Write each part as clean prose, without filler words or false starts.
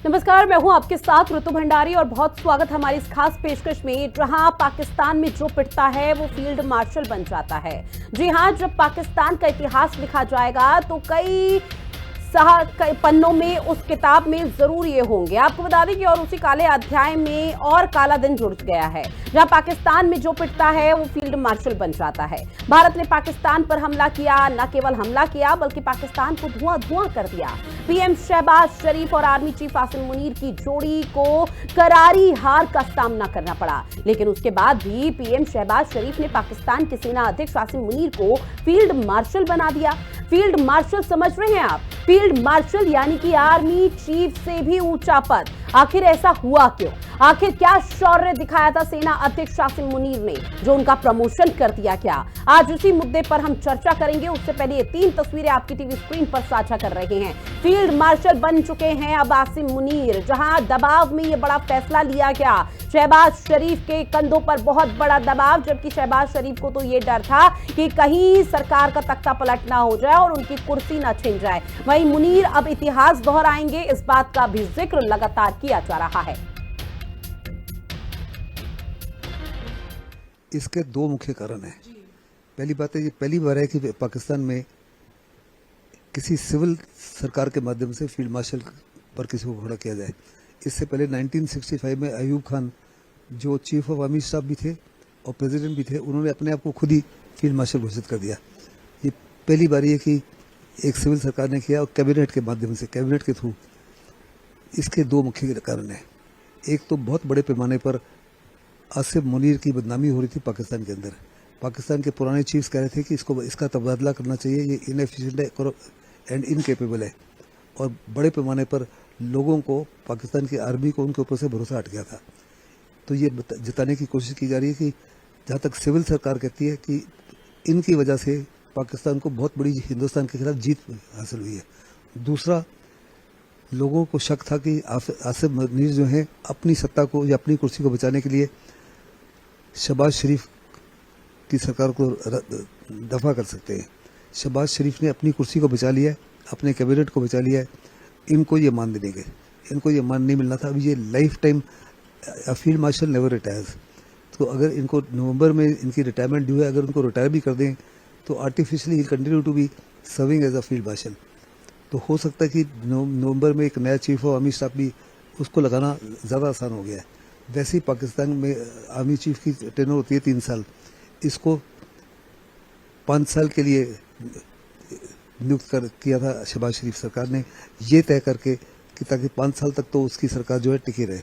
नमस्कार, मैं हूं आपके साथ ऋतु भंडारी और बहुत स्वागत हमारी इस खास पेशकश में, जहां पाकिस्तान में जो पिटता है वो फील्ड मार्शल बन जाता है। जी हां, जब पाकिस्तान का इतिहास लिखा जाएगा तो कई पन्नों में उस किताब में जरूर ये होंगे। आपको बता दें कि और उसी काले अध्याय में और काला दिन जुड़ गया है, जहां पाकिस्तान में जो पिटता है वो फील्ड मार्शल बन जाता है। भारत ने पाकिस्तान पर हमला किया, न केवल हमला किया बल्कि पाकिस्तान को धुआं धुआं कर दिया। पीएम शहबाज शरीफ और आर्मी चीफ आसिम मुनीर की जोड़ी को करारी हार का सामना करना पड़ा, लेकिन उसके बाद भी पीएम शहबाज शरीफ ने पाकिस्तान के सेना अध्यक्ष आसिम मुनीर को फील्ड मार्शल बना दिया। फील्ड मार्शल समझ रहे हैं आप? फील्ड मार्शल यानी कि आर्मी चीफ से भी ऊंचा पद। आखिर ऐसा हुआ क्यों? आखिर क्या शौर्य दिखाया था सेना अध्यक्ष आसिम मुनीर ने जो उनका प्रमोशन कर दिया? क्या आज उसी मुद्दे पर हम चर्चा करेंगे। उससे पहले ये 3 तस्वीरें आपकी टीवी स्क्रीन पर साझा कर रहे हैं। फील्ड मार्शल बन चुके हैं अब आसिम मुनीर, जहां दबाव में ये बड़ा फैसला लिया गया। शहबाज शरीफ के कंधों पर बहुत बड़ा दबाव, जबकि शहबाज शरीफ को तो ये डर था कि कहीं सरकार का तख्ता पलट ना हो जाए और उनकी कुर्सी ना छिन जाए। वहीं मुनीर अब इतिहास दोहराएंगे, इस बात का भी जिक्र लगातार किया जा रहा है। इसके 2 मुख्य कारण हैं। पहली बात है, ये पहली बार है कि पाकिस्तान में किसी सिविल सरकार के माध्यम से फील्ड मार्शल पर किसी को खड़ा किया जाए। इससे पहले 1965 में अयूब खान जो चीफ ऑफ आर्मी स्टाफ भी थे और प्रेसिडेंट भी थे, उन्होंने अपने आप को खुद ही फील्ड मार्शल घोषित कर दिया। ये पहली बार है कि एक सिविल सरकार ने किया और कैबिनेट के माध्यम से, कैबिनेट के थ्रू। इसके 2 मुख्य कारण हैं। एक तो बहुत बड़े पैमाने पर आसिम मुनीर की बदनामी हो रही थी पाकिस्तान के अंदर। पाकिस्तान के पुराने चीफ्स कह रहे थे कि इसका तबादला करना चाहिए, ये इनएफिशिएंट है एंड इनकेपेबल है। और बड़े पैमाने पर लोगों को, पाकिस्तान की आर्मी को उनके ऊपर से भरोसा हट गया था। तो ये जताने की कोशिश की जा रही है कि जहाँ तक सिविल सरकार कहती है कि इनकी वजह से पाकिस्तान को बहुत बड़ी हिंदुस्तान के खिलाफ जीत हासिल हुई है। दूसरा, लोगों को शक था कि आसिम मुनीर जो है अपनी सत्ता को या अपनी कुर्सी को बचाने के लिए शहबाज शरीफ की सरकार को दफा कर सकते हैं। शहबाज शरीफ ने अपनी कुर्सी को बचा लिया है, अपने कैबिनेट को बचा लिया है। इनको ये मान देंगे, इनको ये मान नहीं मिलना था। अभी ये life time field marshal never retires. तो अगर इनको नवंबर में इनकी रिटायरमेंट ड्यू है, अगर उनको रिटायर भी कर दें तो आर्टिफिशियली ही continue to be serving as a field marshal. तो हो सकता है कि नवंबर में एक नया चीफ ऑफ आर्मी स्टाफ भी उसको लगाना ज़्यादा आसान हो गया है। वैसे ही पाकिस्तान में आर्मी चीफ की टेनर होती है 3 साल, इसको 5 साल के लिए नियुक्त किया था शहबाज शरीफ सरकार ने, ये तय करके कि ताकि 5 साल तक तो उसकी सरकार जो है टिकी रहे।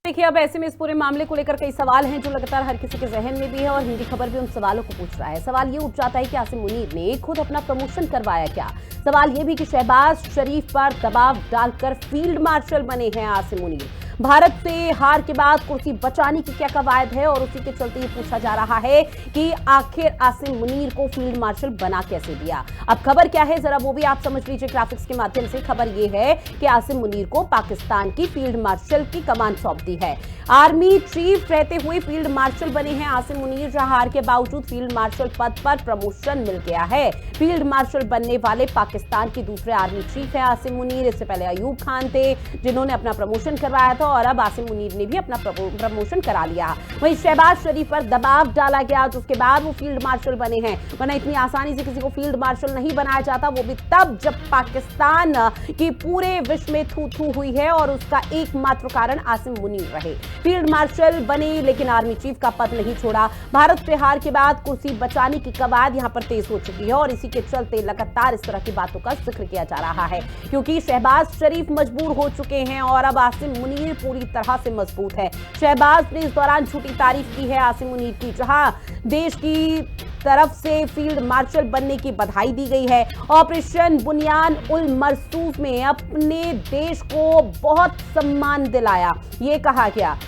देखिए, अब ऐसे में इस पूरे मामले को लेकर कई सवाल हैं जो लगातार हर किसी के जहन में भी है और हिंदी खबर भी उन सवालों को पूछ रहा है। सवाल ये उठ जाता है कि आसिम मुनीर ने खुद अपना प्रमोशन करवाया क्या? सवाल ये भी कि शहबाज शरीफ पर दबाव डालकर फील्ड मार्शल बने हैं आसिम मुनीर। भारत से हार के बाद कुर्सी बचाने की क्या कवायद है और उसी के चलते ये पूछा जा रहा है कि आखिर आसिम मुनीर को फील्ड मार्शल बना कैसे दिया? अब खबर क्या है, जरा वो भी आप समझ लीजिए ग्राफिक्स के माध्यम से। खबर ये है कि आसिम मुनीर को पाकिस्तान की फील्ड मार्शल की कमान सौंप दी है। आर्मी चीफ रहते हुए फील्ड मार्शल बने हैं आसिम मुनीर, जहां हार के बावजूद फील्ड मार्शल पद पर प्रमोशन मिल गया है। फील्ड मार्शल बनने वाले पाकिस्तान के दूसरे आर्मी चीफ है आसिम मुनीर। इससे पहले अयूब खान थे जिन्होंने अपना प्रमोशन करवाया था और अब आसिम मुनीर ने भी अपना प्रमोशन करा लिया। वहीं शहबाज शरीफ पर दबाव डाला गया, जिसके बाद वो फील्ड मार्शल बने हैं। वरना इतनी आसानी से किसी को फील्ड मार्शल नहीं बनाया जाता, वो भी तब जब पाकिस्तान की पूरे विश्व में थू थू हुई है और उसका एकमात्र कारण आसिम मुनीर रहे। फील्ड मार्शल बने लेकिन आर्मी चीफ का पद नहीं छोड़ा। भारत से हार के बाद कुर्सी बचाने की कवायद यहां पर तेज हो चुकी है और इसी के चलते लगातार इस तरह की बातों का जिक्र किया जा रहा है, क्योंकि शहबाज शरीफ मजबूर हो चुके हैं और अब आसिम मुनीर पूरी तरह से मजबूत है। शहबाज ने इस दौरान झूठी तारीफ की है आसिम मुनीर की, जहां देश की तरफ से फील्ड मार्शल बनने की बधाई दी गई है। ऑपरेशन बुनियान उल मरसूफ में अपने देश को बहुत सम्मान दिलाया, ये कहा गया।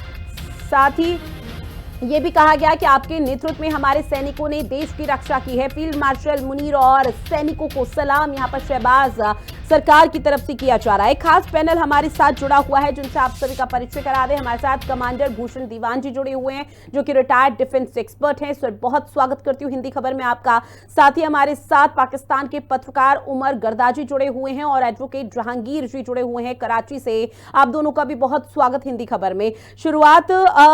साथ ही ये भी कहा गया कि आपके नेतृत्व में हमारे सैनिकों ने देश की रक्षा की है। फील्ड मार्शल मुनीर और सैनिकों को सलाम। यहां पर शहबाज सरकार की तरफ से किया जा रहा है। खास पैनल हमारे साथ जुड़ा हुआ है जिनसे आप सभी का परिचय करा दें। हमारे साथ कमांडर भूषण दीवान जी जुड़े हुए हैं जो कि रिटायर्ड डिफेंस एक्सपर्ट हैं। सर, बहुत स्वागत करती हूँ हिंदी खबर में आपका। साथ ही हमारे साथ पाकिस्तान के पत्रकार उमर गर्दाजी जुड़े हुए हैं और एडवोकेट जहांगीर जी जुड़े हुए हैं कराची से। आप दोनों का भी बहुत स्वागत हिंदी खबर में। शुरुआत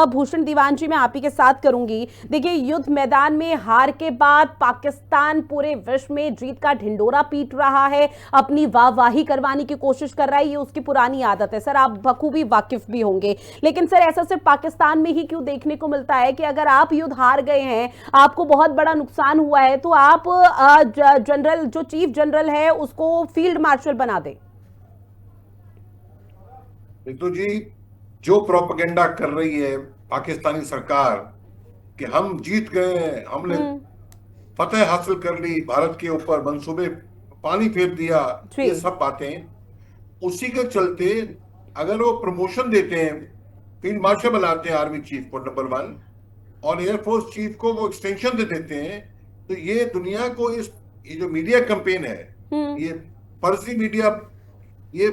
भूषण दीवान जी मैं आप ही के साथ करूंगी। देखिए, युद्ध मैदान में हार के बाद पाकिस्तान पूरे विश्व में जीत का ढिंडोरा पीट रहा है, अपनी वाहवाही करवाने की कोशिश कर रहा है। ये उसकी पुरानी आदत है। सर, आप बखूबी वाकिफ भी होंगे, लेकिन सर ऐसा सिर्फ पाकिस्तान में ही क्यों देखने को मिलता है कि अगर आप युद्ध हार गए हैं, आपको बहुत बड़ा नुकसान हुआ है, तो आप जनरल जो चीफ जनरल है उसको फील्ड मार्शल बना दें? रितु जी, जो प्रोपेगेंडा कर रही है पाकिस्तानी सरकार कि हम जीत गए हैं, हमने फतेह हासिल कर ली, भारत के ऊपर मंसूबे पानी फेर दिया, ये सब बातें उसी के चलते अगर वो प्रमोशन देते हैं, फील्ड मार्शल बनाते हैं आर्मी चीफ को नंबर 1 और एयरफोर्स चीफ को वो एक्सटेंशन दे देते हैं, तो ये दुनिया को ये जो मीडिया कैंपेन है, ये फर्जी मीडिया, ये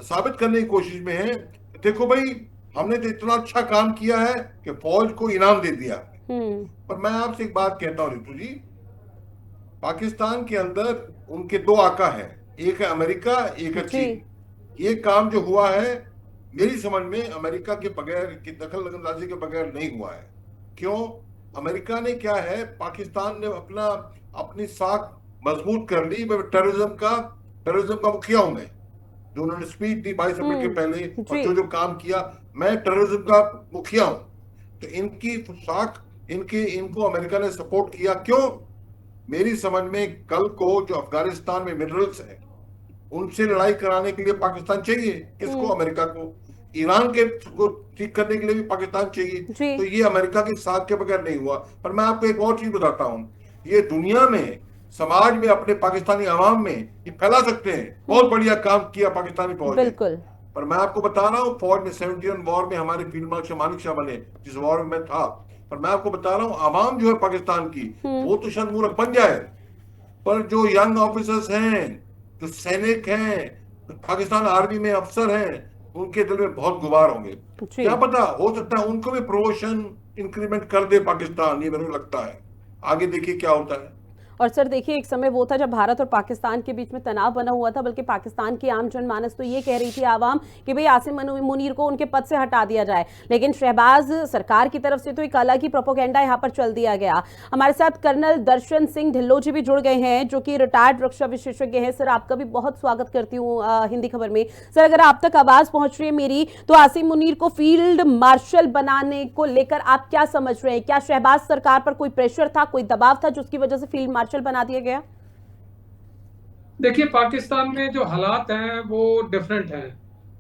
साबित करने की कोशिश में है। देखो भाई, हमने तो इतना अच्छा काम किया है कि फौज को इनाम दे दिया। पर मैं आपसे एक बात कहता हूं रितु जी, पाकिस्तान के अंदर उनके 2 आका हैं, एक है अमेरिका, एक है चीन। ये काम जो हुआ है मेरी समझ में अमेरिका के बगैर, की दखल अंदाजी के बगैर नहीं हुआ है। क्यों? अमेरिका ने क्या है, पाकिस्तान ने अपनी साख मजबूत कर ली। मैं टेररिज्म का मुखिया हूं मैं, जो उन्होंने स्पीच दी 22 अप्रैल के पहले और जो काम किया, मैं टेररिज्म का मुखिया हूं। तो इनकी साख, इनको अमेरिका ने सपोर्ट किया। क्यों? मेरी समझ में कल को जो अफगानिस्तान में मिनरल्स है उनसे लड़ाई कराने के लिए पाकिस्तान चाहिए। किसको? अमेरिका को। ईरान के को ठीक करने के लिए भी पाकिस्तान चाहिए। तो ये अमेरिका के साथ के बगैर नहीं हुआ। पर मैं आपको एक और चीज बताता हूं, ये दुनिया में, समाज में, अपने पाकिस्तानी आवाम में ये फैला सकते हैं। बहुत बढ़िया काम किया पाकिस्तानी फौज ने। पर मैं आपको बता रहा हूँ, फौज में 71 वॉर में हमारे फील्ड मार्शल मानिक शाह बने, जिस वॉर में मैं था। पर मैं आपको बता रहा हूँ, आवाम जो है पाकिस्तान की, वो तो शायद मूर्ख बन जाए, पर जो यंग ऑफिसर्स हैं, जो सैनिक हैं, पाकिस्तान आर्मी में अफसर हैं, उनके दिल में बहुत गुबार होंगे। क्या पता, हो सकता है उनको भी प्रमोशन, इंक्रीमेंट कर दे पाकिस्तान, ये मेरे को लगता है। आगे देखिए क्या होता है। और सर देखिए, एक समय वो था जब भारत और पाकिस्तान के बीच में तनाव बना हुआ था, बल्कि पाकिस्तान की आम जनमानस तो ये कह रही थी आवाम कि भाई आसिम मुनीर को उनके पद से हटा दिया जाए, लेकिन शहबाज सरकार की तरफ से तो एक अलग ही प्रोपोगेंडा यहाँ पर चल दिया गया। हमारे साथ कर्नल दर्शन सिंह ढिल्लो जी भी जुड़ गए हैं जो कि रिटायर्ड रक्षा विशेषज्ञ हैं। सर, आपका भी बहुत स्वागत करती हूँ हिंदी खबर में। सर, अगर आप तक आवाज पहुंच रही है मेरी, तो आसिम मुनीर को फील्ड मार्शल बनाने को लेकर आप क्या समझ रहे हैं? क्या शहबाज सरकार पर कोई प्रेशर था, कोई दबाव था जिसकी वजह से फील्ड मार्शल बना दिया गया? देखिए, पाकिस्तान में जो हालात हैं वो डिफरेंट हैं।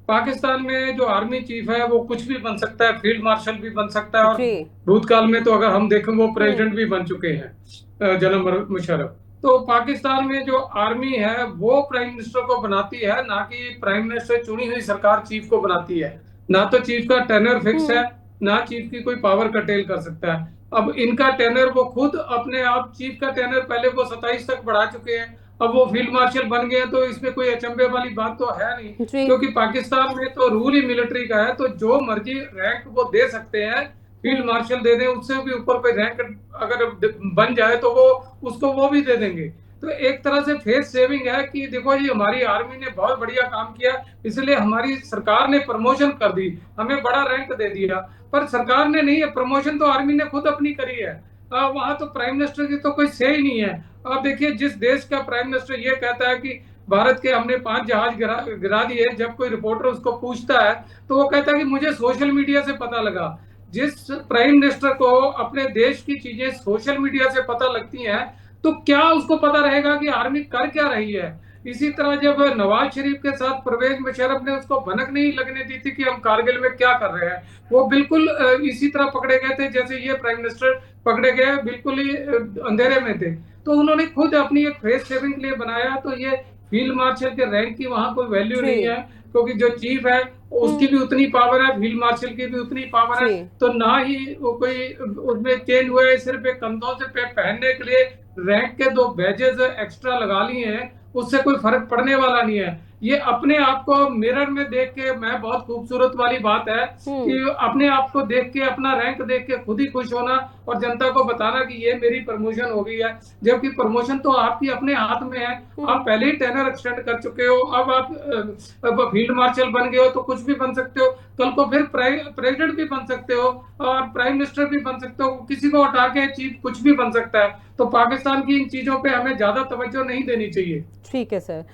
पाकिस्तान में जो आर्मी चीफ है वो कुछ भी बन सकता है, फील्ड मार्शल भी बन सकता है, और भूतकाल में तो अगर हम देखें वो प्रेसिडेंट भी बन चुके हैं, जनरल मुशर्रफ। तो पाकिस्तान में जो आर्मी है वो प्राइम मिनिस्टर को बनाती है, ना कि प्राइम मिनिस्टर चुनी हुई सरकार चीफ को बनाती है। ना तो चीफ का टेनर फिक्स है, ना चीफ की कोई पावर कर्टेल कर सकता है। अब इनका टेनर, वो खुद अपने आप चीफ का टेनर पहले वो 27 तक बढ़ा चुके हैं, अब वो फील्ड मार्शल बन गए, तो इसमें कोई अचंभे वाली बात तो है नहीं, क्योंकि पाकिस्तान में तो रूल ही मिलिट्री का है। तो जो मर्जी रैंक वो दे सकते हैं, फील्ड मार्शल दे दें, उससे भी ऊपर कोई रैंक अगर बन जाए तो वो उसको वो भी दे देंगे। तो एक तरह से फेस सेविंग है कि देखो जी, हमारी आर्मी ने बहुत बढ़िया काम किया, इसलिए हमारी सरकार ने प्रमोशन कर दी, हमें बड़ा रैंक दे दिया। पर सरकार ने नहीं है, प्रमोशन तो आर्मी ने खुद अपनी करी है। वहां तो प्राइम मिनिस्टर की तो कोई से ही नहीं है। अब देखिए, जिस देश का प्राइम मिनिस्टर ये कहता है कि भारत के हमने 5 जहाज गिरा दिए, जब कोई रिपोर्टर उसको पूछता है तो वो कहता है कि मुझे सोशल मीडिया से पता लगा। जिस प्राइम मिनिस्टर को अपने देश की चीजें सोशल मीडिया से पता लगती हैं, तो क्या उसको पता रहेगा कि आर्मी कर क्या रही है? इसी तरह जब नवाज शरीफ के साथ परवेज मुशर्रफ ने उसको भनक नहीं लगने दी थी कि हम कारगिल में क्या कर रहे हैं, वो बिल्कुल इसी तरह पकड़े गए थे जैसे ये प्राइम मिनिस्टर पकड़े गए, बिल्कुल ही अंधेरे में थे। तो उन्होंने खुद अपनी एक फेस सेविंग के लिए बनाया। तो ये फील्ड मार्शल के रैंक की वहां कोई वैल्यू नहीं है, क्योंकि जो चीफ है उसकी भी उतनी पावर है, फील्ड मार्शल की भी उतनी पावर है। तो ना ही वो कोई उसमें चेंज हुआ है, सिर्फ एक कंधों से पे पहनने के लिए रैंक के 2 बैजेस एक्स्ट्रा लगा लिए हैं उससे कोई फर्क पड़ने वाला नहीं है। ये अपने आप को मिरर में देख के, मैं बहुत खूबसूरत वाली बात है कि अपने आप को देख के, अपना रैंक देख के खुद ही खुश होना और जनता को बताना कि ये मेरी प्रमोशन हो गई है, जबकि प्रमोशन तो आपकी अपने हाथ में है। आप पहले ही टेनर एक्सटेंड कर चुके हो, अब आप फील्ड मार्शल बन गए हो तो कुछ भी बन सकते हो, कल को फिर प्रेसिडेंट भी बन सकते हो और प्राइम मिनिस्टर भी बन सकते हो, किसी को हटा के चीफ कुछ भी बन सकता है। तो पाकिस्तान की इन चीजों पे हमें ज्यादा तवज्जो नहीं देनी चाहिए। ठीक है सर।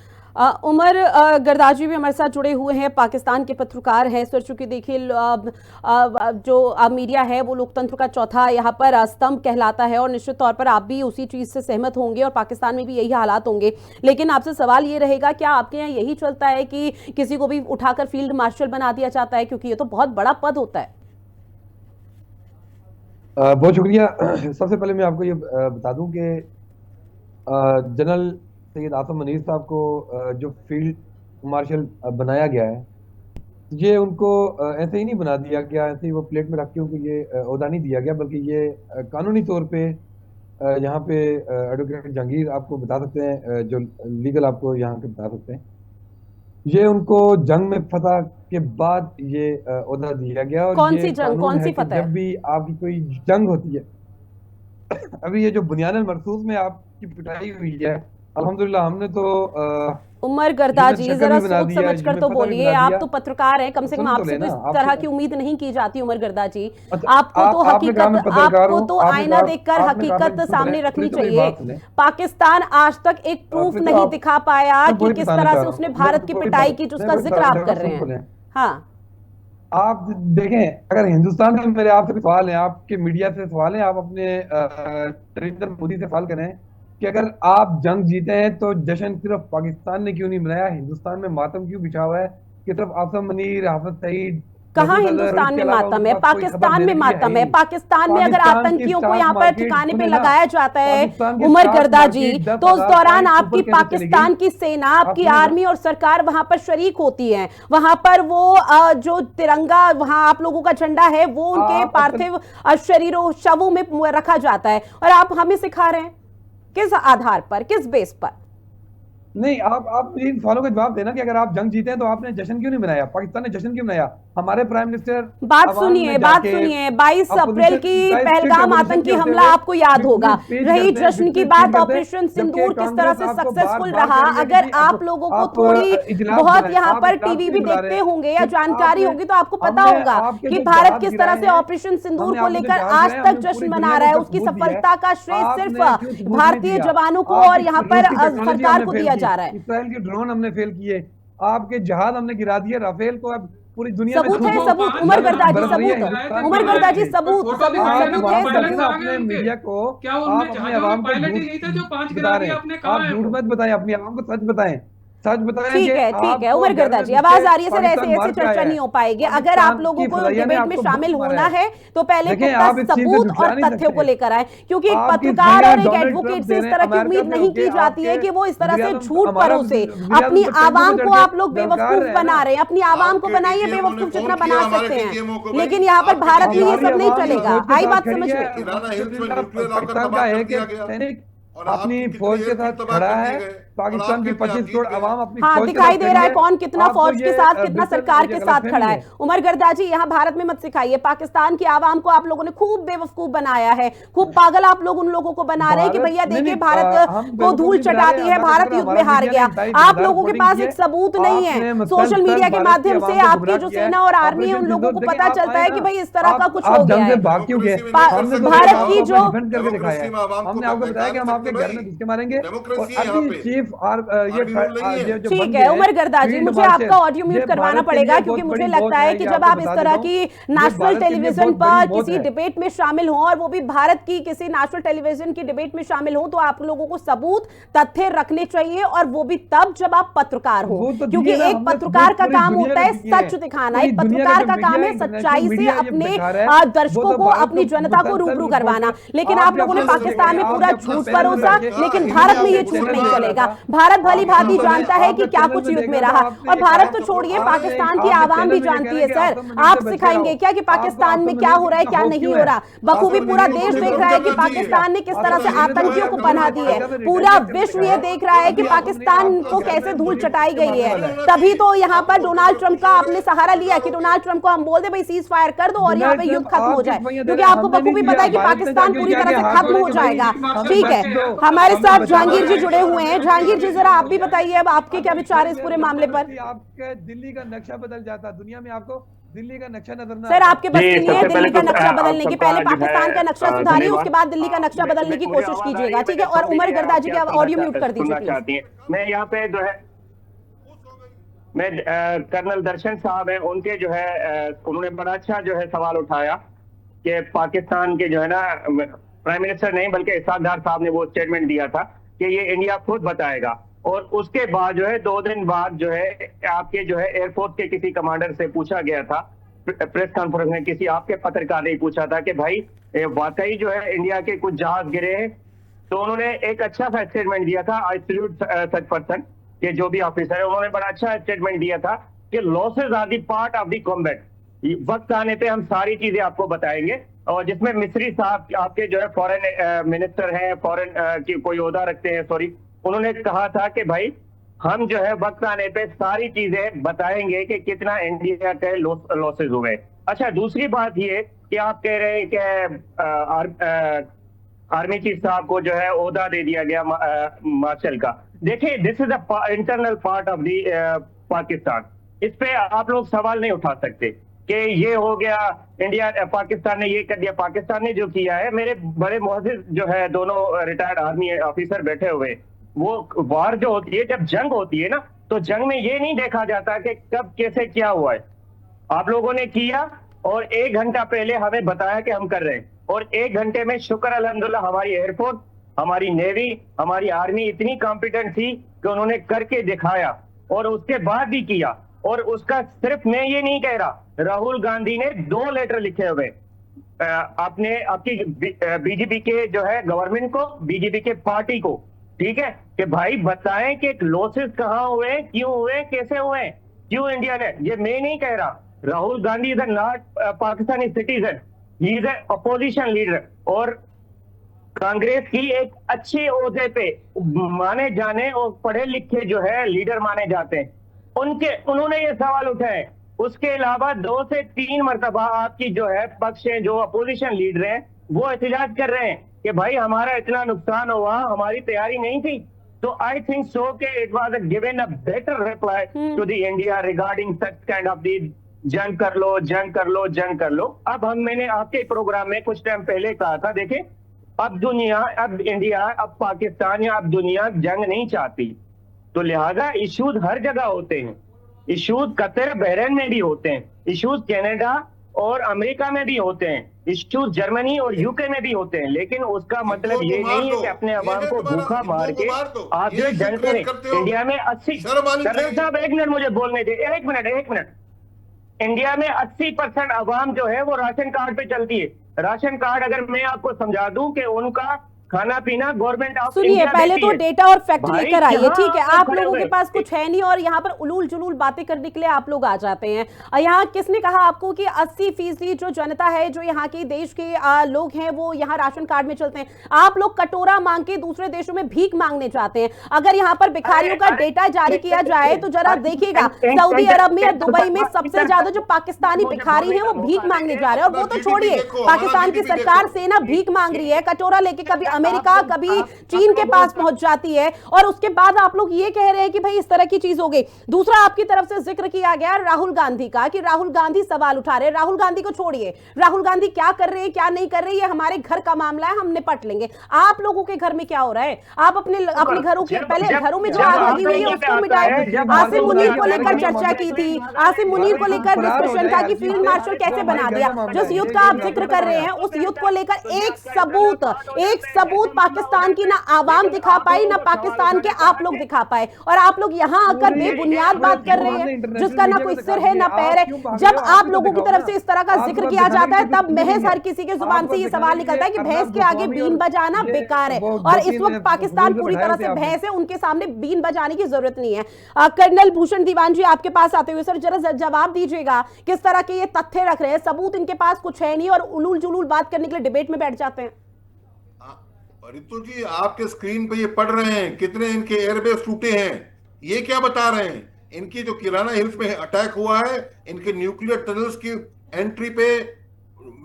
उमर गर्दाजी भी हमारे साथ जुड़े हुए हैं, पाकिस्तान के पत्रकार हैं सर। चूंकि देखिए जो मीडिया है वो लोकतंत्र का चौथा यहाँ पर स्तंभ कहलाता है और निश्चित तौर पर आप भी उसी चीज़ से सहमत होंगे और पाकिस्तान में भी यही हालात होंगे। लेकिन आपसे सवाल ये रहेगा, क्या आपके यहाँ यही चलता है कि किसी को भी उठाकर फील्ड मार्शल बना दिया जाता है, क्योंकि ये तो बहुत बड़ा पद होता है? बहुत शुक्रिया। सबसे पहले मैं आपको ये बता दूं कि जनरल सैयद आसिम मुनीर साहब को जो फील्ड मार्शल बनाया गया है, ये उनको ऐसे ही नहीं बना दिया गया, ऐसे ही वो प्लेट में रख के उनको ये ओहदा नहीं दिया गया, बल्कि ये कानूनी तौर पे यहाँ पे एडवोकेट जहांगीर आपको बता सकते हैं, जो लीगल आपको यहाँ पे बता सकते हैं, ये उनको जंग में फतह के बाद ये ओहदा दिया गया। और कौन ये सी जंग, कौन सी फतह? जब भी आपकी कोई जंग होती है, अभी ये जो बुनियादल मरसूस में आपकी पिटाई हुई है, अल्हम्दुलिल्लाह हमने तो उमर गर्दाजी जरा सोच समझ कर तो बोलिए, आप तो पत्रकार हैं, कम से कम आपसे तो इस तरह की उम्मीद नहीं की जाती। उमर गर्दाजी, आपको तो हकीकत, आपको तो आईना देखकर हकीकत सामने रखनी चाहिए। पाकिस्तान आज तक एक प्रूफ नहीं दिखा पाया कि किस तरह से उसने भारत की पिटाई की, जिसका जिक्र आप कर रहे हैं। हाँ, आप देखें, अगर हिंदुस्तान में मेरे आपसे सवाल है, आपके मीडिया से सवाल है, आप अपने नरेंद्र मोदी से सवाल करें कि अगर आप जंग जीते हैं तो जश्न सिर्फ पाकिस्तान ने क्यों नहीं मनाया, हिंदुस्तान में मातम क्यों बिछा हुआ है कि सिर्फ आसिम मुनीर, हाफिज सईद, कहाँ हिंदुस्तान में मातम है? पाकिस्तान में मातम है। पाकिस्तान में अगर आतंकियों को यहाँ पर ठिकाने पे लगाया जाता है उमर गर्दाजी, तो उस दौरान आपकी पाकिस्तान की सेना, आपकी आर्मी और सरकार वहां पर शरीक होती है। वहां पर वो जो तिरंगा, वहां आप लोगों का झंडा है, वो उनके पार्थिव शरीरों, शवों में रखा जाता है, और आप हमें सिखा रहे हैं किस आधार पर, किस बेस पर? नहीं, आप इन सवालों का जवाब देना कि अगर आप जंग जीते हैं तो आपने जश्न क्यों नहीं मनाया, पाकिस्तान ने जश्न क्यों मनाया? हमारे प्राइम मिनिस्टर, बात सुनिए 22 अप्रैल की पहलगाम आतंकी हमला आपको याद होगा। रही जश्न की बात, ऑपरेशन सिंदूर किस तरह से सक्सेसफुल रहा, अगर आप लोगों को थोड़ी बहुत यहाँ पर टीवी भी देखते होंगे या जानकारी होगी तो आपको पता होगा कि भारत किस तरह से ऑपरेशन सिंदूर को लेकर आज तक जश्न मना रहा है। उसकी सफलता का श्रेय सिर्फ भारतीय जवानों को और यहाँ पर सरकार को दिया जा रहा है। इसराइल के ड्रोन हमने फेल किए, आपके जहाज हमने गिरा दिए, राफेल को अब पूरी दुनिया सबूत है, सबूत उमर गर्दाजी, सबूत उमर गर्दाजी, सबूत है, अपने मीडिया को, आप अपने आवाम को आप झूठ मत बताएं, अपनी आवाम को सच बताएं, सच बताएं। ठीक है उमर गर्दाजी, आवाज आ रही है सर, ऐसे चर्चा नहीं हो पाएगी। अगर आप लोगों को डिबेट में शामिल होना है तो पहले सबूत और तथ्यों को लेकर आए, क्योंकि एक पत्रकार और एक एडवोकेट से इस तरह की उम्मीद नहीं की जाती है कि वो इस तरह से झूठ परोसे अपनी आवाम को। आप लोग बेवकूफ बना रहे हैं, अपनी आवाम को बनाइए बेवकूफ जितना बना सकते हैं, लेकिन यहाँ पर भारत में ये सब नहीं चलेगा। आई बात समझ में? अपनी फौज के साथ खड़ा है, पाकिस्तान की 25 करोड़ आवाम अपनी हाँ, दिखाई दे रहा है कौन कितना फौज के साथ, कितना सरकार के साथ खड़ा है। उमर गर्दाजी, यहाँ भारत में मत सिखाइए, पाकिस्तान की आवाम को आप लोगों ने खूब बेवकूफ बनाया है, खूब पागल आप लोग उन लोगों को बना रहे हैं कि भैया देखिए भारत को धूल चटा दी है, भारत युद्ध में हार गया। आप लोगों के पास एक सबूत नहीं है। सोशल मीडिया के माध्यम से आपकी जो सेना और आर्मी है उन लोगों को पता चलता है कि भाई इस तरह का कुछ हो गया है। भारत की जो, हमने आपको बताया कि हम आपके घर में घुसके मारेंगे। ठीक है उमर गर्दाजी, मुझे आपका ऑडियो म्यूट करवाना पड़ेगा, क्योंकि मुझे लगता है कि जब आप इस तरह की नेशनल टेलीविजन पर किसी डिबेट में शामिल हो, और वो भी भारत की किसी नेशनल टेलीविजन की डिबेट में शामिल हो, तो आप लोगों को सबूत, तथ्य रखने चाहिए, और वो भी तब जब आप पत्रकार हो, क्योंकि एक पत्रकार का काम होता है सच दिखाना, एक पत्रकार का काम है सच्चाई से अपने दर्शकों को, अपनी जनता को रूबरू करवाना। लेकिन आप लोगों ने पाकिस्तान में पूरा झूठ परोसा, लेकिन भारत में ये झूठ नहीं चलेगा। भारत भली भांति जानता है कि क्या कुछ युद्ध में रहा। और भारत तो छोड़िए, पाकिस्तान की आवाम भी जानती है सर। आप सिखाएंगे क्या कि पाकिस्तान में क्या हो रहा है, क्या नहीं हो रहा? बखूबी पूरा देश देख रहा है कि पाकिस्तान ने किस तरह से आतंकियों को पनाह दी है। पूरा विश्व ये देख रहा है कि पाकिस्तान को कैसे धूल चटाई गई है। तभी तो यहाँ पर डोनाल्ड ट्रंप का आपने सहारा लिया कि डोनाल्ड ट्रंप को हम बोल दे भाई सीज फायर कर दो और यहाँ पे युद्ध खत्म हो जाए, क्योंकि आपको बखूबी पता है कि पाकिस्तान पूरी तरह से खत्म हो जाएगा। ठीक है, हमारे साथ जहांगीर जी जुड़े हुए हैं। जहांगीर जी, जरा आप भी बताइए अब आपके क्या विचार है इस पूरे मामले पर? आपके दिल्ली का नक्शा बदल जाता, दुनिया में आपको दिल्ली का नक्शा नजर ना। सर आपके बस नहीं है दिल्ली का नक्शा बदलने की, पहले पाकिस्तान का नक्शा सुधारिए, उसके बाद दिल्ली का नक्शा बदलने की कोशिश कीजिएगा। ठीक है, और उमर गर्दाजी का ऑडियो म्यूट कर दीजिए। मैं यहाँ पे जो है मैं कर्नल दर्शन साहब है, उनके जो है उन्होंने बड़ा अच्छा जो है सवाल उठाया कि पाकिस्तान के जो है ना प्राइम मिनिस्टर नहीं बल्कि इसाक डार साहब ने वो स्टेटमेंट दिया था कि ये इंडिया खुद बताएगा। और उसके बाद जो है 2 दिन बाद जो है आपके जो है एयरफोर्स के किसी कमांडर से पूछा गया था प्रेस कॉन्फ्रेंस में, किसी आपके पत्रकार ने पूछा था कि भाई वाकई जो है इंडिया के कुछ जहाज गिरे हैं। तो उन्होंने एक अच्छा सा स्टेटमेंट दिया था, आई सैल्यूट सच पर्सन के जो भी ऑफिसर है, उन्होंने बड़ा अच्छा स्टेटमेंट दिया था कि losses are the part of the combat. वक्त आने पे हम सारी चीजें आपको बताएंगे। और जिसमें मिस्री साहब आपके जो है फॉरेन मिनिस्टर हैं, फॉरेन की कोई ओहदा रखते हैं, सॉरी, उन्होंने कहा था कि भाई हम जो है वक्त आने पे सारी चीजें बताएंगे कि कितना इंडिया के लॉसेज हुए। अच्छा, दूसरी बात ये कि आप कह रहे हैं कि आर्मी चीफ साहब को जो है ओहदा दे दिया गया मार्शल का। देखिए, this is the internal part of दी पाकिस्तान। इस पे आप लोग सवाल नहीं उठा सकते कि ये हो गया इंडिया, पाकिस्तान ने ये कर दिया। पाकिस्तान ने जो किया है, मेरे बड़े मुअज़्ज़िज़ जो है दोनों रिटायर्ड आर्मी ऑफिसर बैठे हुए, वो वार जो होती है, जब जंग होती है ना, तो जंग में ये नहीं देखा जाता कि कब कैसे क्या हुआ है। आप लोगों ने किया और 1 घंटा पहले हमें बताया कि हम कर रहे हैं, और 1 घंटे में शुक्र अल्हम्दुलिल्लाह हमारी एयरफोर्स, हमारी नेवी, हमारी आर्मी इतनी कॉम्पिटेंट थी कि उन्होंने करके दिखाया और उसके बाद भी किया। और उसका सिर्फ मैं ये नहीं कह रहा, राहुल गांधी ने 2 लेटर लिखे हुए आपने आपकी बीजेपी के जो है गवर्नमेंट को, बीजेपी के पार्टी को, ठीक है, कि भाई बताएं कि लॉसेस कहाँ हुए, क्यों हुए, कैसे हुए, क्यों इंडिया ने। ये मैं नहीं कह रहा, Rahul Gandhi is not Pakistani citizen, he is opposition leader और कांग्रेस की एक अच्छे ओहदे पे माने जाने और पढ़े लिखे जो है लीडर माने जाते हैं, उन्होंने ये सवाल उठाए। उसके अलावा 2 से 3 मरतबा आपकी जो है पक्ष है, जो अपोजिशन लीडर हैं, वो एहतजाज कर रहे हैं कि भाई हमारा इतना नुकसान हुआ, हमारी तैयारी नहीं थी। तो आई थिंक सो कि it was given a better reply to the India regarding such kind of the जंग कर लो, जंग कर लो, जंग कर लो। अब मैंने आपके प्रोग्राम में कुछ टाइम पहले कहा था, देखिए अब दुनिया, अब इंडिया, अब पाकिस्तान या अब दुनिया जंग नहीं चाहती, तो लिहाजा इश्यूज हर जगह होते हैं। इश्यूज कतर बहरीन में भी होते हैं, इश्यूज कनाडा और अमेरिका में भी होते हैं, इश्यूज जर्मनी और यूके में भी होते हैं, लेकिन उसका मतलब ये नहीं है कि अपने अवाम को भूखा मार के आप जो जंग करें। इंडिया में 80 साहब, 1 मिनट मुझे बोलने दे, 1 मिनट। इंडिया में 80% अवाम जो है वो राशन कार्ड पे चलती है। राशन कार्ड अगर मैं आपको समझा दूं कि उनका खाना पीना गवर्नमेंट ऑफ सुनिए, पहले तो डेटा और फैक्ट लेकर आइए। ठीक है, आप लोगों के पास कुछ है नहीं और यहाँ पर उलूल जुलूल बातें करने के लिए आप लोग आ जाते हैं। यहाँ किसने कहा आपको कि 80% जो जनता है, जो यहाँ की देश के लोग हैं, वो यहाँ राशन कार्ड में चलते हैं? आप लोग कटोरा मांग के दूसरे देशों में भीख मांगने जाते हैं। अगर यहाँ पर भिखारियों का डेटा जारी किया जाए तो जरा देखिएगा, सऊदी अरब में या दुबई में सबसे ज्यादा जो पाकिस्तानी भिखारी हैं वो भीख मांगने जा रहे हैं। और वो तो छोड़िए, पाकिस्तान की सरकार सेना भीख मांग रही है, कटोरा लेके कभी अमेरिका, कभी चीन के पास पहुंच जाती है, और उसके बाद आप लोग ये कह रहे हैं कि भाई इस तरह की चीज हो गई। दूसरा, आपकी तरफ से जिक्र किया गया राहुल गांधी का कि राहुल गांधी सवाल उठा रहे हैं। राहुल गांधी को छोड़िए, राहुल गांधी क्या कर रहे हैं, क्या नहीं कर रहे, ये हमारे घर का मामला है, हम निपट लेंगे। आप लोगों के घर में क्या हो रहा है? आप अपने घरों के, पहले घरों में जो आग लगी हुई है उसको मिटाएं। आसिम मुनीर को लेकर चर्चा की थी, आसिम मुनीर को लेकर डिस्कशन था कि फील्ड मार्शल कैसे बना दिया। जिस युद्ध का आप जिक्र कर रहे हैं, उस युद्ध को लेकर एक सबूत सबूत पाकिस्तान की ना आवाम दिखा पाई, ना पाकिस्तान के आप लोग दिखा पाए, और आप लोग यहाँ आकर बेबुनियाद बात कर रहे हैं जिसका ना कोई सिर है ना पैर है। जब आप लोगों की तरफ से इस तरह का जिक्र किया जाता है तब महज हर किसी के जुबान से ये सवाल निकलता है कि भैंस के आगे बीन बजाना बेकार है, और इस वक्त पाकिस्तान पूरी तरह से भैंस है, उनके सामने बीन बजाने की जरूरत नहीं है। कर्नल भूषण दीवान जी आपके पास आते हुए सर जरा जवाब दीजिएगा, किस तरह के ये तथ्य रख रहे हैं, सबूत इनके पास कुछ है नहीं और उलूल जुलूल बात करने के लिए डिबेट में बैठ जाते हैं। रितु जी, आपके स्क्रीन पे ये पढ़ रहे हैं कितने इनके एयरबेस टूटे हैं, ये क्या बता रहे हैं? इनकी जो किराना हिल्स में अटैक हुआ है, इनके न्यूक्लियर टनल्स की एंट्री पे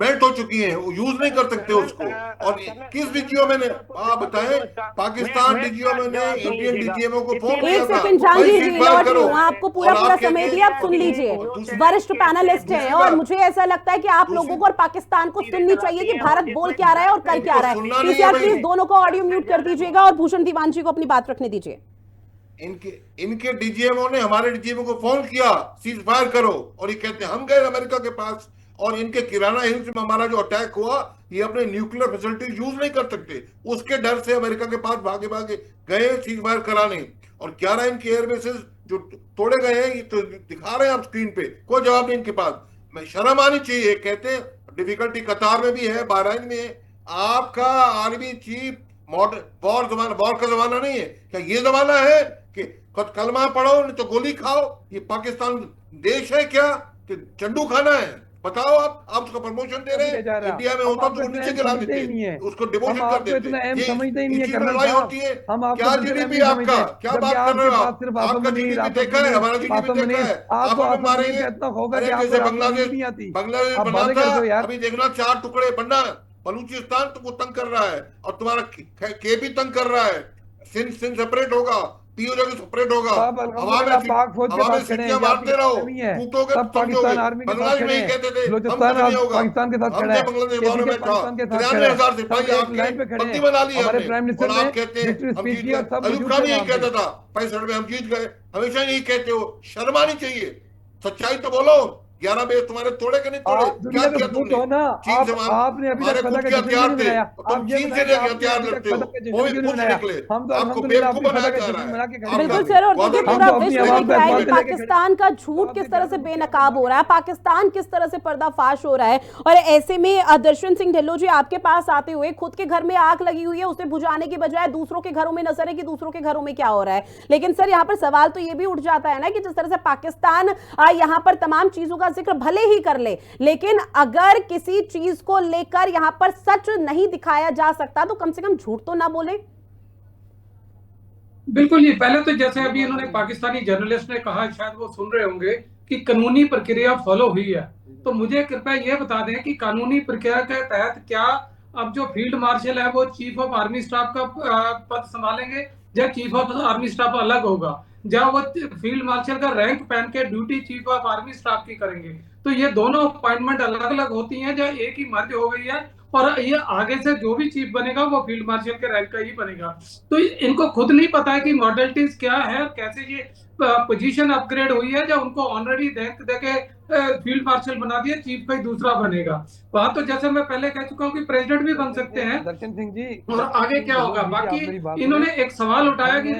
मेल्ट हो चुकी हैं, वो यूज नहीं कर सकते उसको। और किस डीजीओ में ने आप बताएं, पाकिस्तान डीजीओ में ने इंडियन डीजीएमओ को फोन किया था। एक सेकंड जहांगीर जी, लौट रही हूं, आपको पूरा समय दिया, आप सुन लीजिए, वरिष्ठ पैनलिस्ट हैं और मुझे ऐसा लगता है कि आप लोगों को और पाकिस्तान को सुननी चाहिए कि भारत बोल क्या रहा है और कर क्या रहा है। पीसीआर प्लीज दोनों को ऑडियो म्यूट कर दीजिएगा और भूषण दीवान जी को अपनी बात रखने दीजिए। इनके डीजीएमओ ने हमारे डीजीएमओ को फोन किया सीज फायर करो, और ये कहते हैं हम गए अमेरिका के पास, और इनके किराना हिल्स में हमारा जो अटैक हुआ, ये अपने न्यूक्लियर फैसिलिटीज यूज नहीं कर सकते, उसके डर से अमेरिका के पास भागे भागे गए सीज फायर कराने। और 11 इनके एयरबेसेस जो तोड़े गए हैं, ये तो दिखा रहे हैं आप स्क्रीन पे, कोई जवाब नहीं इनके पास। मैं शर्म आनी चाहिए। कहते हैं डिफिकल्टी कतार में भी है, बहरीन में है। आपका आर्मी चीफ वॉर का जमाना नहीं है क्या? ये जमाना है कि खुद कलमा पढ़ो नहीं तो गोली खाओ? ये पाकिस्तान देश है क्या कि चंडू खाना है? बताओ आप उसको प्रमोशन दे रहे हैं। इंडिया में होता तो नीचे गिरा देते, उसको डिमोशन कर देते। ये लड़ाई होती है। क्या जीडीपी आपका, क्या बात कर रहे हो आप? आपका जीडीपी देखा है, हमारा जीडीपी देखा है। आप हमें मारेंगे। जैसे बांग्लादेश बना था, अभी देखना 4 टुकड़े बनना, बलूचिस्तान तुमको तंग कर रहा है और तुम्हारा के भी तंग कर रहा है। सिंध सेपरेट होगा, पीओ जगह सेपरेट होगा। हवा में सीटियां मारते रहो, कूटोगे पाकिस्तान आर्मी बांग्लादेश में ही कहते थे पाकिस्तान के साथ खड़ा है, बांग्लादेश दौरे में था 93,000 सिपाही आपके बंदी बना लिए हमने। और आप कहते हैं हम जीत गए। अयूब खान यही कहता था 65 में हम जीत गए, हमेशा यही कहते हो। शर्म आनी चाहिए, सच्चाई तो बोलो। 11 बेस तुम्हारे तोड़े के नहीं तोड़े? क्या किया तुमने? चीन से आपने अभी हमारे खुद के हथियार थे, तुम चीन से लेके हथियार लड़ते हो, वो भी खुद निकले। आपको बेवकूफ बनाया जा रहा है। बिल्कुल सर, और देखिए पूरा विश्व देख रहा है पाकिस्तान का झूठ किस तरह से बेनकाब हो रहा है, पाकिस्तान किस तरह से पर्दाफाश हो रहा है। और ऐसे में दर्शन सिंह ढिल्लों जी आपके पास आते हुए, खुद के घर में आग लगी हुई है, उसे बुझाने की बजाय दूसरों के घरों में नजर है कि दूसरों के घरों में क्या हो रहा है। लेकिन सर यहाँ पर सवाल तो ये भी उठ जाता है ना कि जिस तरह से पाकिस्तान यहाँ पर तमाम चीजों का जिक्र भले ही कर ले, लेकिन अगर किसी चीज को लेकर यहां पर सच नहीं दिखाया जा सकता तो कम से कम झूठ तो ना बोले। बिल्कुल, ये पहले तो जैसे अभी इन्होंने पाकिस्तानी जर्नलिस्ट ने कहा, शायद वो सुन रहे होंगे कि कानूनी प्रक्रिया फॉलो हुई है। तो मुझे कृपया ये बता दें कि कानूनी प्रक्रिया के तहत क्या अब जो फील्ड मार्शल है वो चीफ ऑफ आर्मी स्टाफ का पद संभालेंगे या चीफ ऑफ आर्मी स्टाफ अलग होगा, जहां वो फील्ड मार्शल का रैंक पहन के duty chief of army staff की करेंगे? तो ये दोनों अपॉइंटमेंट अलग अलग होती हैं, जहां एक ही मर्ज हो गई है और ये आगे से जो भी चीफ बनेगा वो फील्ड मार्शल के रैंक का ही बनेगा। तो इनको खुद नहीं पता है कि मॉडलिटीज क्या है और कैसे ये पोजीशन अपग्रेड हुई है, जब उनको ऑनरेडी देके फील्ड मार्शल बना दिया, चीफ का ही दूसरा बनेगा। वहां तो जैसे मैं पहले कह चुका हूँ कि प्रेसिडेंट भी बन सकते हैं। दर्शन सिंह जी, और आगे क्या होगा? बाकी इन्होंने एक सवाल उठाया कि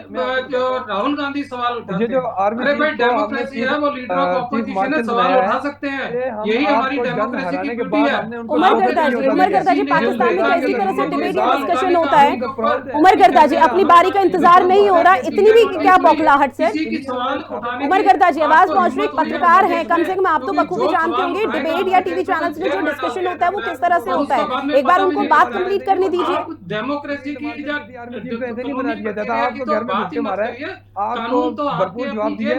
जो राहुल गांधी सवाल उठाते हैं, अरे भाई डेमोक्रेसी है, वो लीडर ऑफ ऑपोजिशन है, सवाल उठा सकते हैं, यही हमारी डेमोक्रेसी की ब्यूटी है। उमर गर्दा जी, पाकिस्तान में कैसी तरह से डिबेट या डिस्कशन होता है? उमर गर्दा जी, अपनी बारी का इंतजार नहीं हो रहा, इतनी भी क्या बौखलाहट से? उमर गर्दा जी, आवाज पहुंच रही, पत्रकार हैं, कम से कम आप तो बखूबी जानते होंगे डिबेट या टीवी चैनल्स में जो डिस्कशन होता है वो किस तरह से होता है। एक बार उनको बात कंप्लीट करने दीजिए। डेमोक्रेसी की ऐसे नहीं बना दिया जाता, आपको घर में घुस के मारा है, आपको भरपूर जवाब दिया,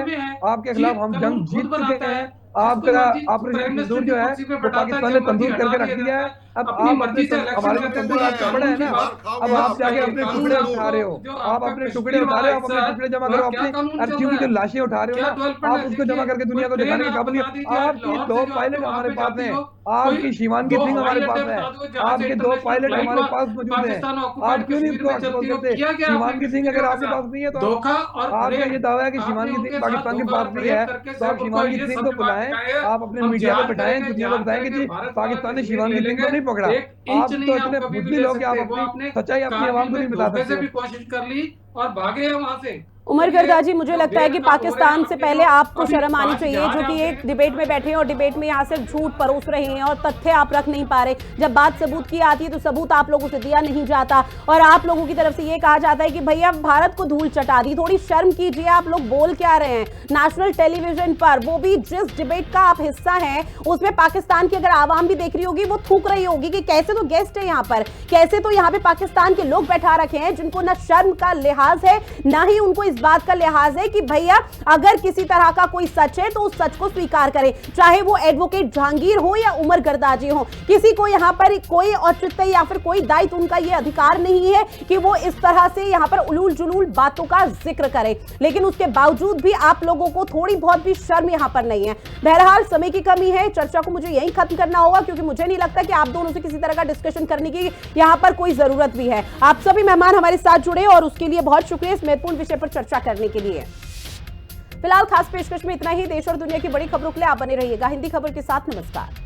आपके खिलाफ हम जंग जीत चुके हैं। आपका ऑपरेशन सिंदूर जो है वो पाकिस्तान ने तंदूर करके रख दिया है। अब आप हमारे को तंदूर आज बड़ा है ना, अब आप जाके अपने टुकड़े उठा रहे हो, आप अपने टुकड़े उठा रहे हो, आप अपने टुकड़े जमा करो, अपनी अर्थियों की जो लाशें उठा रहे हो ना, आप उसको जमा करके दुनिया को दिखाने की काबिलियत। आपकी 2 पायलट हमारे पास हैं, आपकी शिवानगी सिंह हमारे पास है, आपके 2 पायलट हमारे पास मौजूद हैं, आप क्यों नहीं उसको एक्सपोज करते? शिवानगी सिंह अगर आपके पास नहीं है तो आपका ये दावा है कि शिवानगी सिंह पाकिस्तान के पास नहीं है, तो आप शिवानगी सिंह को बुलाएं, आप अपने मीडिया पे बैठाएं, दुनिया को बताएं कि जी पाकिस्तान ने शिवानगी सिंह को नहीं पकड़ा। एक इंच आप नहीं तो आप इतने कभी भी बुद्धि ले लोग कि आप सकते। वो अपनी आपने सच्चाई अपनी कारगिल आवाम को में नहीं बता धोखे से सकते। भी कोशिश कर ली और भागे हैं वहां से। उमर तो ये गर्दाजी, मुझे जो लगता है कि बेनकाब हो रहे पाकिस्तान हैं, से आपके पहले जो आपको अभी शर्म आनी बात चाहिए, जहाँ जो कि जहाँ एक से- डिबेट में बैठे हैं और डिबेट में यहाँ सिर्फ झूठ परोस रहे हैं और तथ्य आप रख नहीं पा रहे। जब बात सबूत की आती है तो सबूत आप लोगों से दिया नहीं जाता और आप लोगों की तरफ से ये कहा जाता है कि भैया भारत को धूल चटा दी। थोड़ी शर्म कीजिए, आप लोग बोल क्या रहे हैं नेशनल टेलीविजन पर, वो भी जिस डिबेट का आप हिस्सा हैं उसमें पाकिस्तान की अगर आवाम भी देख रही होगी वो थूक रही होगी कि कैसे तो गेस्ट है यहाँ पर, कैसे तो यहाँ पे पाकिस्तान के लोग बैठा रखे हैं जिनको ना शर्म का लिहाज है ना ही उनको इस बात का लिहाज है कि भैया अगर किसी तरह का कोई सच है तो उस सच को स्वीकार करें, चाहे वो एडवोकेट जहांगीर हो या उमर गर्दाजी हो। किसी को यहाँ पर कोई औचित्य या फिर कोई दायित्व, उनका ये अधिकार नहीं है कि वो इस तरह से यहाँ पर उलूल जुलूल बातों का जिक्र करें, लेकिन उसके बावजूद भी आप लोगों को थोड़ी बहुत भी शर्म यहाँ पर नहीं है। बहरहाल समय की कमी है, चर्चा को मुझे यही खत्म करना होगा क्योंकि मुझे नहीं लगता कि आप दोनों से किसी तरह का डिस्कशन करने की यहाँ पर कोई जरूरत भी है। आप सभी मेहमान हमारे साथ जुड़े और उसके लिए बहुत शुक्रिया इस महत्वपूर्ण विषय पर चर्चा करने के लिए। फिलहाल खास पेशकश में इतना ही। देश और दुनिया की बड़ी खबरों के लिए आप बने रहिएगा हिंदी खबर के साथ। नमस्कार।